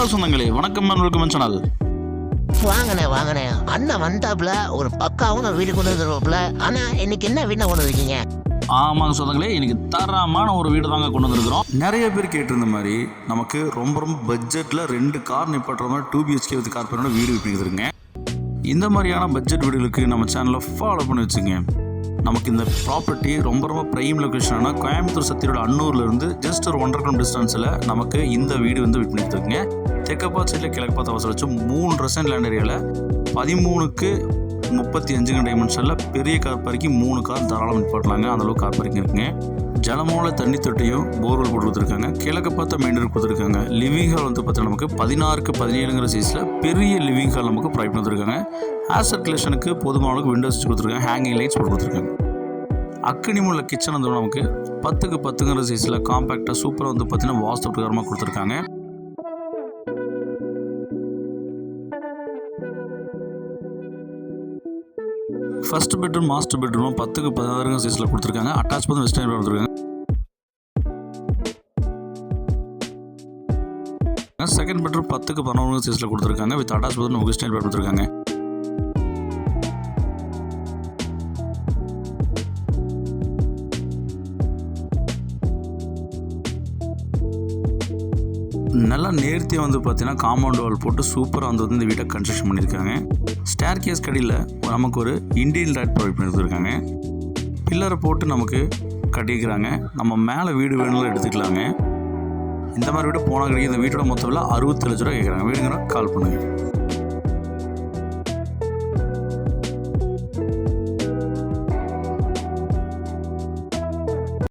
Hello சொந்தங்களே, வணக்கம் welcome channel. வாங்கண்ணே அண்ணன் வந்தாப்புல ஒரு பக்காவும் வீடு கொண்டு வந்துருவாப்புல. ஆனா இன்னைக்கு என்ன வீடு கொண்டு வந்துருக்கீங்க? ஆமாங்க சொந்தங்களே, இன்னைக்கு தரமான ஒரு வீடு தாங்க கொண்டு வந்துருக்கிறோம். நிறைய பேர் கேட்டிருந்த மாதிரி நமக்கு ரொம்ப பட்ஜெட்டில் 2 கார் நிப்பாட்டுற மாதிரி 2 BHK வித் கார்பரேட்டோட வீடு விற்பிக்குதுங்க. இந்த மாதிரியான பட்ஜெட் வீடுகளுக்கு நம்ம சேனலை ஃபாலோ பண்ணி வச்சுங்க. நமக்கு இந்த ப்ராப்பர்ட்டி ரொம்ப ப்ரைம் லொக்கேஷனான கோயம்புத்தூர் சத்தியோட அன்னூர்லேருந்து ஜஸ்ட் ஒரு 1.5 km டிஸ்டன்ஸில் நமக்கு இந்த வீடு வந்து விற்பனைக்குதுங்க. தெற்கப்பா சைடில் கிழக்கு பார்த்து அவசரம் வச்சு 3 ரெசன்ட் லேண்ட் ஏரியாவில் 13x35 டைமென்ஷனில் பெரிய கார் பார்க்கிங் 3 கார் தாராளம் நிப்பாட்டலாங்க. அந்தளவுக்கு கார் பார்க்கிங் இருக்குங்க. ஜலமூல தண்ணி தொட்டியும் போர்வெல் போட்டு கொடுத்துருக்காங்க. கிழக்கு பார்த்த மெயின் ரோடு கொடுத்துருக்காங்க. லிவிங் ஹால் வந்து பார்த்தீங்கன்னா நமக்கு 16x17 சைஸில் பெரிய லிவிங் ஹால் நமக்கு ப்ரொவைட் பண்ணிருக்காங்க. ஏர் சர்க்குலேஷனுக்கு போதுமான அளவுக்கு விண்டோஸ் கொடுத்துருக்காங்க. ஹேங்கிங் லைட்ஸ் போட்டு கொடுத்துருக்காங்க. அக்கனிமுள்ள கிச்சன் வந்து நமக்கு 10x10 சைஸில் காம்பேக்டாக சூப்பராக வந்து பார்த்தீங்கன்னா வாஸ்து பிரகாரமாக கொடுத்துருக்காங்க. First bedroom master bedroom 10x16 சைஸில் கொடுத்துருக்காங்க. அட்டாச் பண்ணி வெஸ்டர்ன் கொடுத்துருக்காங்க. செகண்ட் பெட்ரூம் 10x11 சைஸில் கொடுத்துருக்காங்க. வித் அட்டாச் பண்ணி வெஸ்டர்ன் கொடுத்துருக்காங்க. நல்லா நேர்த்தியாக வந்து பார்த்தீங்கன்னா காம்பவுண்ட் வால் போட்டு சூப்பராக வந்து இந்த வீட்டை கன்ஸ்ட்ரக்ஷன் பண்ணியிருக்காங்க. ஸ்டேர் கேஸ் கடியில் நமக்கு ஒரு இண்டியன் லைட் ப்ரொவைட் பண்ணியிருக்காங்க. பில்லரை போட்டு நமக்கு கட்டிக்கிறாங்க. நம்ம மேலே வீடு வேணும்னு எடுத்துக்கலாங்க. இந்த மாதிரி வீடு போனால் கிடைக்கும். இந்த வீட்டோட மொத்த விலை 67 லட்ச ரூபா கேட்குறாங்க. வீடுங்கிற கால் பண்ணுங்கள்.